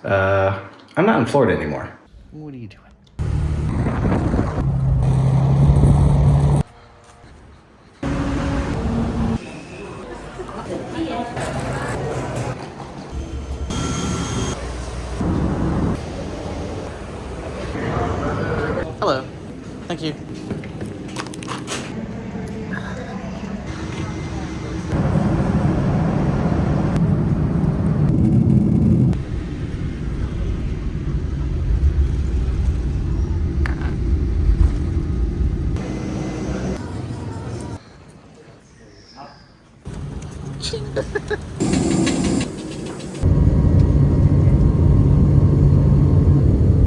I'm not in Florida anymore. What are you doing? Hello. Thank you.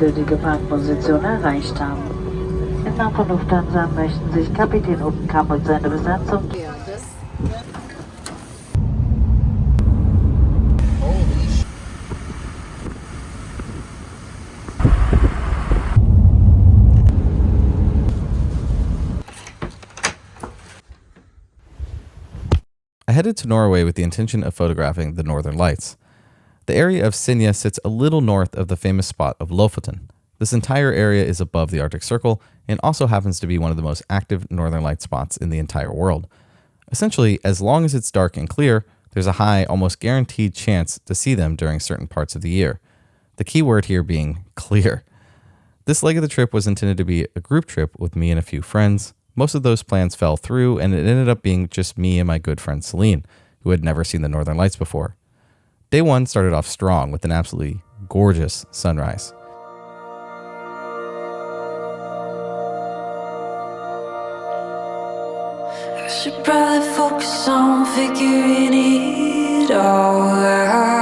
Die Parkposition erreicht haben. Im Namen von Lufthansa möchten sich Kapitän 𝐒𝐚𝐫 und seine Besatzung I headed to Norway with the intention of photographing the Northern Lights. The area of 𝐒𝐚𝐫 sits a little north of the famous spot of 𝐿ofoten. This entire area is above the Arctic Circle and also happens to be one of the most active Northern Light spots in the entire world. Essentially, as long as it's dark and clear, there's a high, almost guaranteed chance to see them during certain parts of the year. The key word here being clear. This leg of the trip was intended to be a group trip with me and a few friends. Most of those plans fell through, and it ended up being just me and my good friend Celine, who had never seen the Northern Lights before. Day one started off strong with an absolutely gorgeous sunrise. I should probably focus on figuring it all out.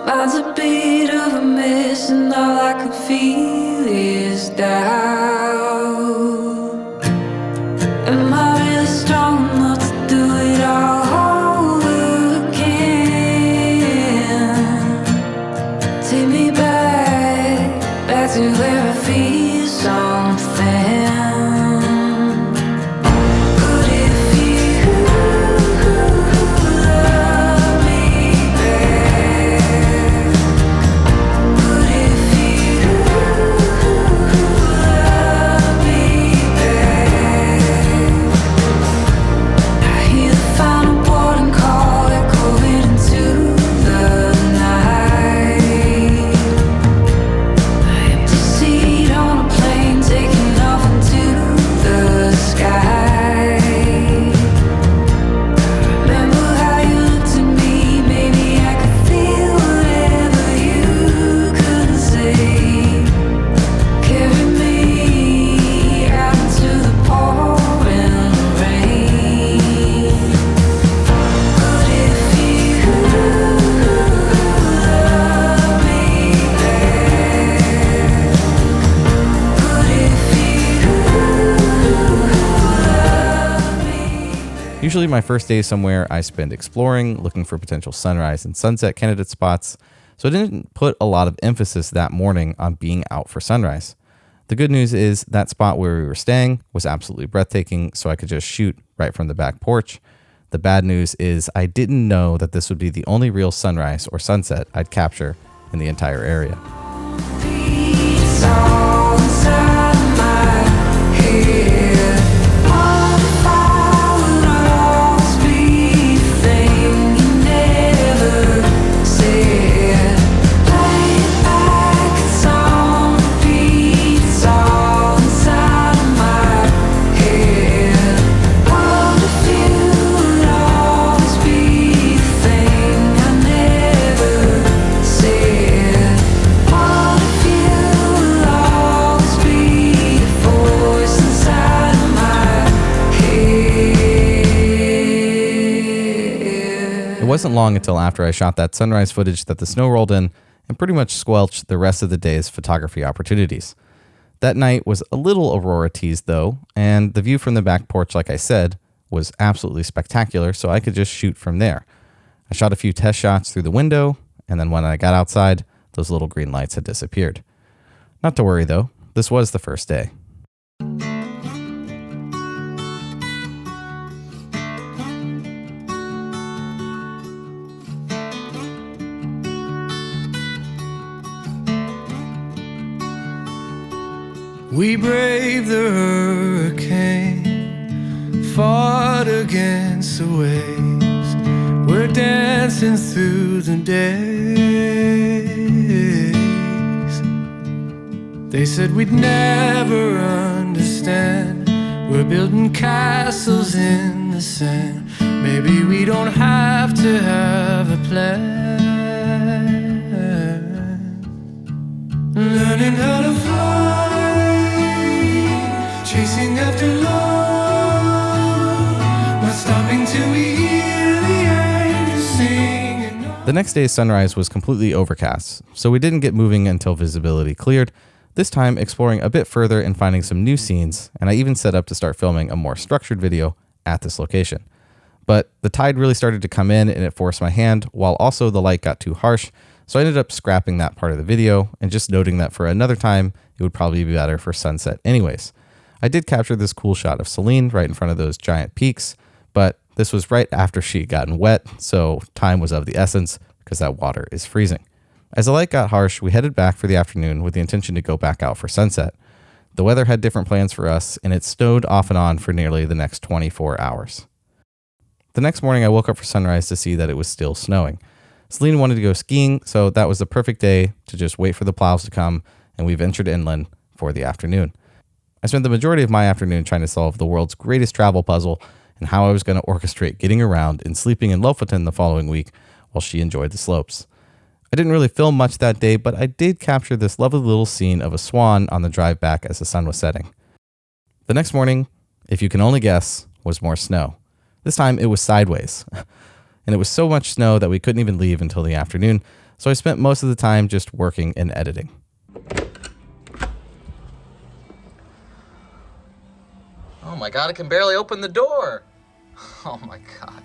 Mine's a bit of a mess, and all I can feel is doubt. Am I really strong enough to do it all over again? Take me back to where I feel something. Usually my first day somewhere I spend exploring, looking for potential sunrise and sunset candidate spots, so I didn't put a lot of emphasis that morning on being out for sunrise. The good news is that spot where we were staying was absolutely breathtaking, so I could just shoot right from the back porch. The bad news is I didn't know that this would be the only real sunrise or sunset I'd capture in the entire area. It wasn't long until after I shot that sunrise footage that the snow rolled in and pretty much squelched the rest of the day's photography opportunities. That night was a little aurora teased though, and the view from the back porch, like I said, was absolutely spectacular, so I could just shoot from there. I shot a few test shots through the window, and then when I got outside, those little green lights had disappeared. Not to worry though, this was the first day. We braved the hurricane, fought against the waves. We're dancing through the days. They said we'd never understand. We're building castles in the sand. Maybe we don't have to have a plan. Learning how to fly, chasing after love, not stopping till we hear the angels sing. The next day's sunrise was completely overcast, so we didn't get moving until visibility cleared, this time exploring a bit further and finding some new scenes, and I even set up to start filming a more structured video at this location. But the tide really started to come in and it forced my hand, while also the light got too harsh, so I ended up scrapping that part of the video and just noting that for another time, it would probably be better for sunset anyways. I did capture this cool shot of Celine right in front of those giant peaks, but this was right after she had gotten wet, so time was of the essence because that water is freezing. As the light got harsh, we headed back for the afternoon with the intention to go back out for sunset. The weather had different plans for us, and it snowed off and on for nearly the next 24 hours. The next morning, I woke up for sunrise to see that it was still snowing. Celine wanted to go skiing, so that was the perfect day to just wait for the plows to come, and we ventured inland for the afternoon. I spent the majority of my afternoon trying to solve the world's greatest travel puzzle and how I was going to orchestrate getting around and sleeping in 𝐿ofoten the following week while she enjoyed the slopes. I didn't really film much that day, but I did capture this lovely little scene of a swan on the drive back as the sun was setting. The next morning, if you can only guess, was more snow. This time it was sideways. And it was so much snow that we couldn't even leave until the afternoon, so I spent most of the time just working and editing. Oh my god, I can barely open the door. Oh my god.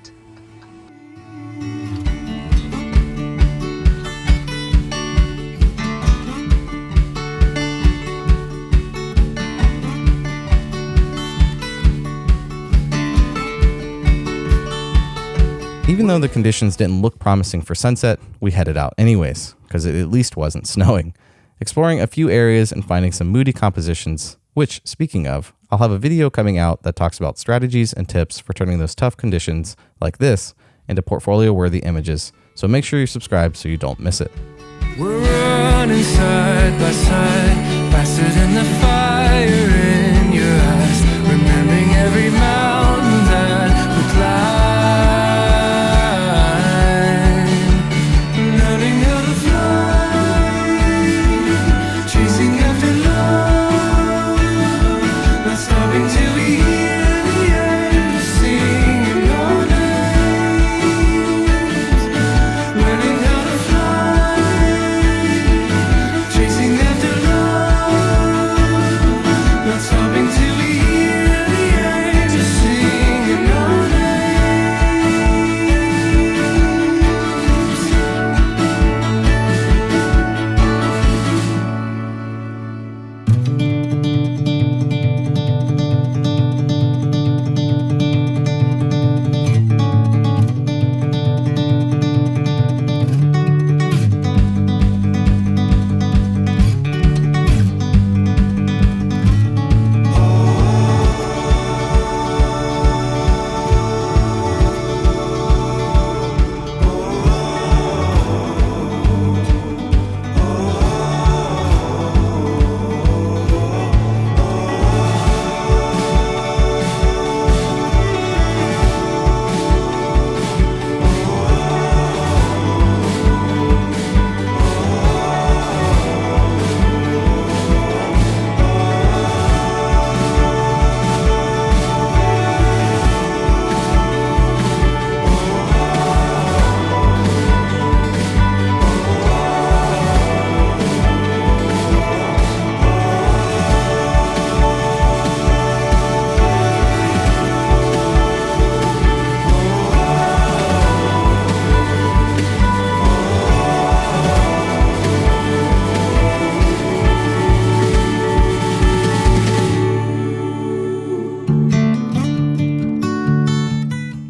Even though the conditions didn't look promising for sunset, we headed out anyways, because it at least wasn't snowing, exploring a few areas and finding some moody compositions, which, speaking of, I'll have a video coming out that talks about strategies and tips for turning those tough conditions, like this, into portfolio-worthy images, so make sure you subscribe so you don't miss it. We're running side by side, faster than the fire in your eyes, remembering every mountain that we climb.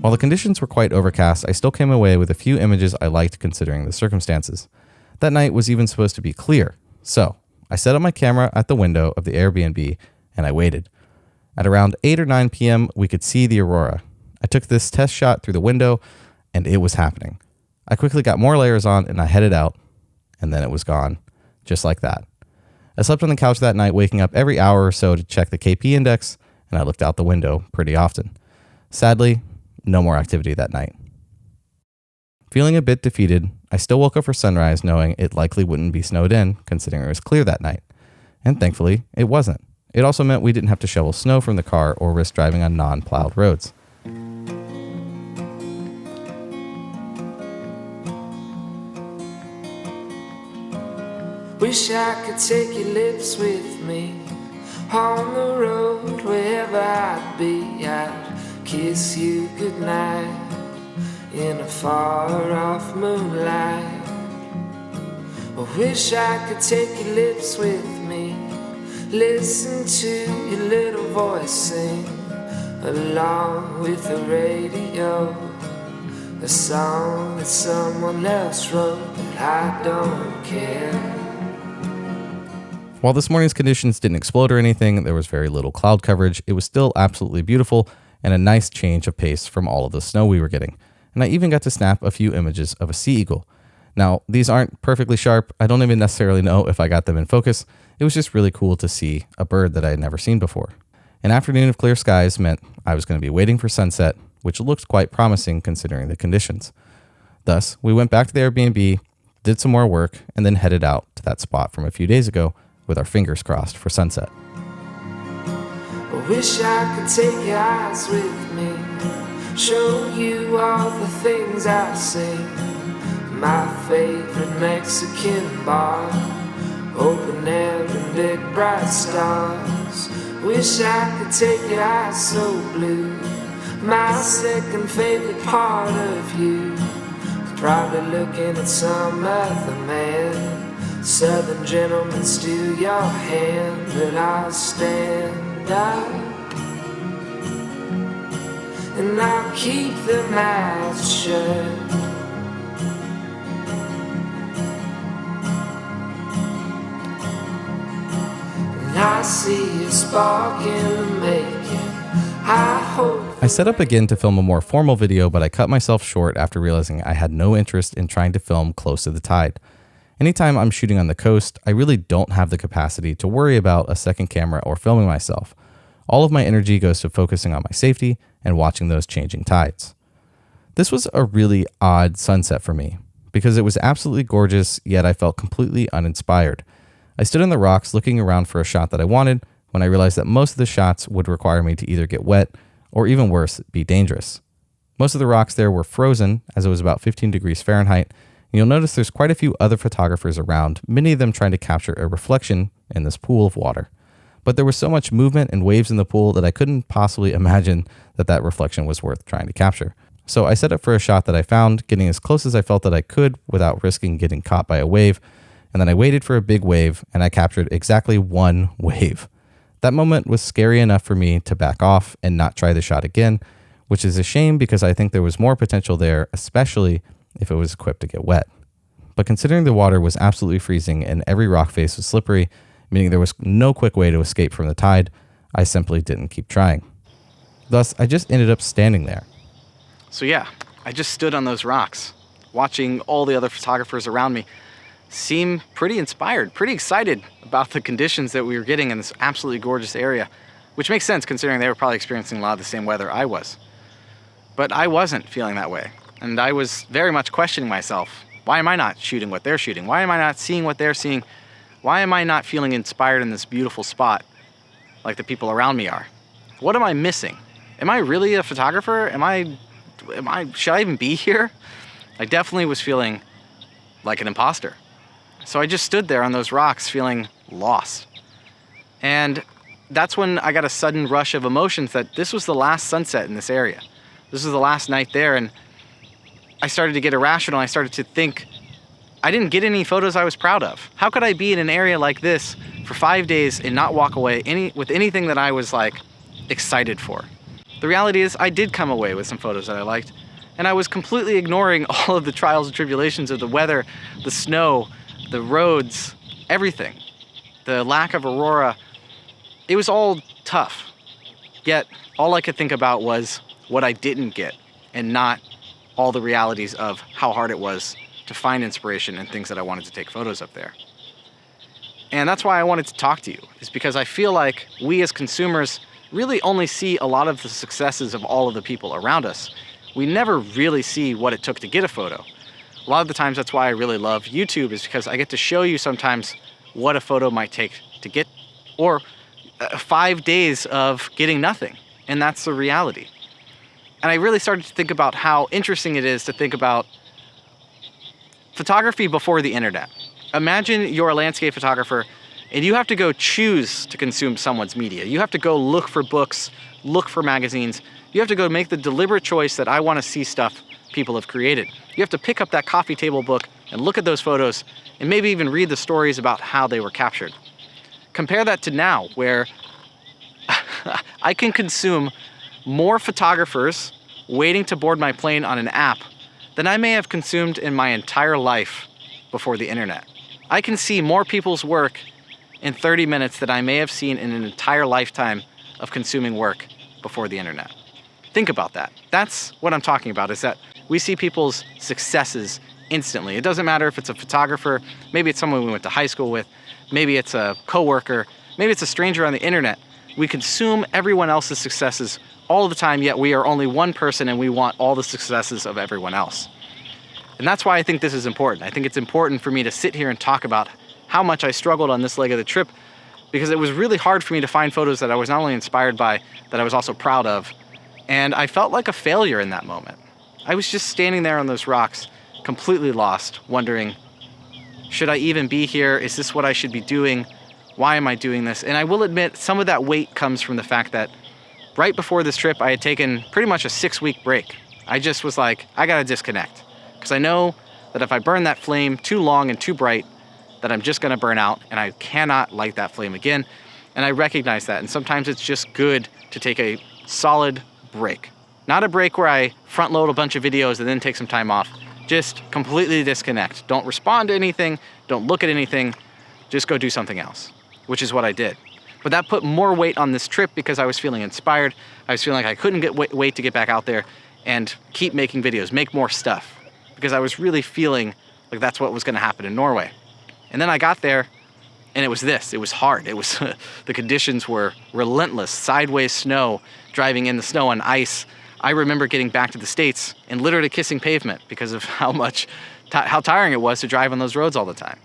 While the conditions were quite overcast, I still came away with a few images I liked considering the circumstances. That night was even supposed to be clear, so I set up my camera at the window of the Airbnb and I waited. At around 8 or 9 p.m., we could see the aurora. I took this test shot through the window and it was happening. I quickly got more layers on and I headed out, and then it was gone, just like that. I slept on the couch that night, waking up every hour or so to check the KP index, and I looked out the window pretty often. Sadly, no more activity that night. Feeling a bit defeated, I still woke up for sunrise knowing it likely wouldn't be snowed in, considering it was clear that night. And thankfully, it wasn't. It also meant we didn't have to shovel snow from the car or risk driving on non-plowed roads. Wish I could take your lips with me on the road, wherever I'd be. I'd kiss you goodnight in a far-off moonlight. I wish I could take your lips with me, listen to your little voice sing along with the radio, a song that someone else wrote, but I don't care. While this morning's conditions didn't explode or anything, there was very little cloud coverage. It was still absolutely beautiful and a nice change of pace from all of the snow we were getting. And I even got to snap a few images of a sea eagle. Now, these aren't perfectly sharp. I don't even necessarily know if I got them in focus. It was just really cool to see a bird that I had never seen before. An afternoon of clear skies meant I was going to be waiting for sunset, which looked quite promising considering the conditions. Thus, we went back to the Airbnb, did some more work, and then headed out to that spot from a few days ago with our fingers crossed for sunset. I wish I could take your eyes with me, show you all the things I've seen. My favorite Mexican bar, open air and big bright stars. Wish I could take your eyes so blue, my second favorite part of you. Probably looking at some other man, Southern gentlemen, steal your hand, but I'll stand up and I'll keep the mouth shut. And I see a spark in the making. I hope. I set up again to film a more formal video, but I cut myself short after realizing I had no interest in trying to film close to the tide. Anytime I'm shooting on the coast, I really don't have the capacity to worry about a second camera or filming myself. All of my energy goes to focusing on my safety and watching those changing tides. This was a really odd sunset for me because it was absolutely gorgeous, yet I felt completely uninspired. I stood on the rocks looking around for a shot that I wanted when I realized that most of the shots would require me to either get wet or, even worse, be dangerous. Most of the rocks there were frozen, as it was about 15 degrees Fahrenheit. You'll notice there's quite a few other photographers around, many of them trying to capture a reflection in this pool of water. But there was so much movement and waves in the pool that I couldn't possibly imagine that reflection was worth trying to capture. So I set up for a shot that I found, getting as close as I felt that I could without risking getting caught by a wave. And then I waited for a big wave, and I captured exactly one wave. That moment was scary enough for me to back off and not try the shot again, which is a shame because I think there was more potential there, especially if it was equipped to get wet. But considering the water was absolutely freezing and every rock face was slippery, meaning there was no quick way to escape from the tide, I simply didn't keep trying. Thus, I just ended up standing there. So yeah, I just stood on those rocks, watching all the other photographers around me seem pretty inspired, pretty excited about the conditions that we were getting in this absolutely gorgeous area, which makes sense considering they were probably experiencing a lot of the same weather I was. But I wasn't feeling that way. And I was very much questioning myself. Why am I not shooting what they're shooting? Why am I not seeing what they're seeing? Why am I not feeling inspired in this beautiful spot like the people around me are? What am I missing? Am I really a photographer? Should I even be here? I definitely was feeling like an imposter. So I just stood there on those rocks feeling lost. And that's when I got a sudden rush of emotions that this was the last sunset in this area. This was the last night there, and I started to get irrational. I started to think, I didn't get any photos I was proud of. How could I be in an area like this for 5 days and not walk away with anything that I was like excited for? The reality is I did come away with some photos that I liked, and I was completely ignoring all of the trials and tribulations of the weather, the snow, the roads, everything. the lack of aurora, it was all tough. Yet all I could think about was what I didn't get and not all the realities of how hard it was to find inspiration and things that I wanted to take photos of there. And that's why I wanted to talk to you, is because I feel like we as consumers really only see a lot of the successes of all of the people around us. We never really see what it took to get a photo. A lot of the times that's why I really love YouTube, is because I get to show you sometimes what a photo might take to get, or 5 days of getting nothing. And that's the reality. And I really started to think about how interesting it is to think about photography before the internet. Imagine you're a landscape photographer and you have to go choose to consume someone's media. You have to go look for books, look for magazines. You have to go make the deliberate choice that I want to see stuff people have created. You have to pick up that coffee table book and look at those photos and maybe even read the stories about how they were captured. Compare that to now, where I can consume more photographers waiting to board my plane on an app than I may have consumed in my entire life before the internet. I can see more people's work in 30 minutes than I may have seen in an entire lifetime of consuming work before the internet. Think about that. That's what I'm talking about, is that we see people's successes instantly. It doesn't matter if it's a photographer, maybe it's someone we went to high school with, maybe it's a coworker, maybe it's a stranger on the internet. We consume everyone else's successes all the time, yet we are only one person and we want all the successes of everyone else. And that's why I think this is important. I think it's important for me to sit here and talk about how much I struggled on this leg of the trip, because it was really hard for me to find photos that I was not only inspired by, that I was also proud of. And I felt like a failure in that moment. I was just standing there on those rocks, completely lost, wondering, should I even be here? Is this what I should be doing? Why am I doing this? And I will admit, some of that weight comes from the fact that right before this trip, I had taken pretty much a 6-week break. I just was like, I gotta disconnect. Because I know that if I burn that flame too long and too bright, that I'm just gonna burn out and I cannot light that flame again. And I recognize that. And sometimes it's just good to take a solid break. Not a break where I front load a bunch of videos and then take some time off. Just completely disconnect. Don't respond to anything. Don't look at anything. Just go do something else, which is what I did. But that put more weight on this trip because I was feeling inspired. I was feeling like I couldn't wait to get back out there and keep making videos, make more stuff, because I was really feeling like that's what was gonna happen in Norway. And then I got there and it was this. It was hard. It was the conditions were relentless. Sideways snow, driving in the snow and ice. I remember getting back to the States and literally kissing pavement because of how tiring it was to drive on those roads all the time.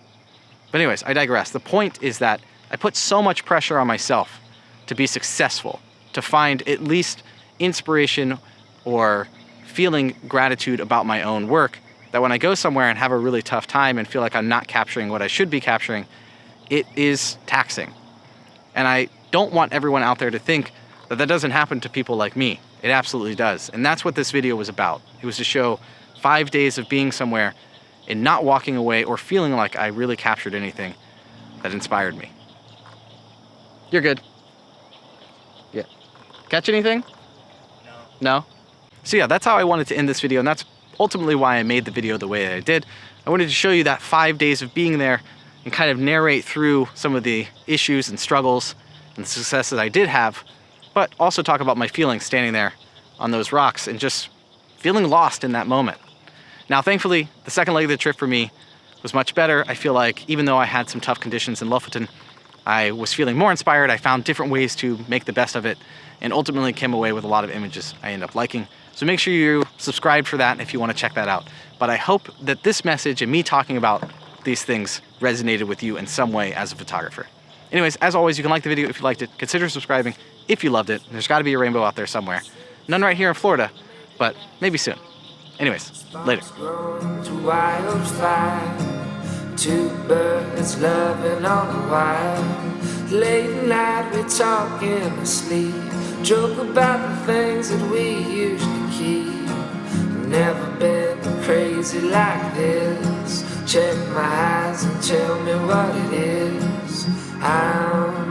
But anyways, I digress. The point is that I put so much pressure on myself to be successful, to find at least inspiration or feeling gratitude about my own work, that when I go somewhere and have a really tough time and feel like I'm not capturing what I should be capturing, it is taxing. And I don't want everyone out there to think that that doesn't happen to people like me. It absolutely does. And that's what this video was about. It was to show 5 days of being somewhere and not walking away or feeling like I really captured anything that inspired me. You're good. Yeah. Catch anything? No? So yeah, that's how I wanted to end this video, and that's ultimately why I made the video the way that I did. I wanted to show you that 5 days of being there and kind of narrate through some of the issues and struggles and the successes I did have, but also talk about my feelings standing there on those rocks and just feeling lost in that moment. Now, thankfully, the second leg of the trip for me was much better. I feel like even though I had some tough conditions in Lofoten, I was feeling more inspired. I found different ways to make the best of it and ultimately came away with a lot of images I ended up liking. So make sure you subscribe for that if you want to check that out. But I hope that this message and me talking about these things resonated with you in some way as a photographer. Anyways, as always, you can like the video if you liked it. Consider subscribing if you loved it. There's got to be a rainbow out there somewhere. None right here in Florida, but maybe soon. Anyways, later. Two birds loving on a wire. Late night we talking asleep. Joke about the things that we usually keep. Never been crazy like this. Check my eyes and tell me what it is. I'm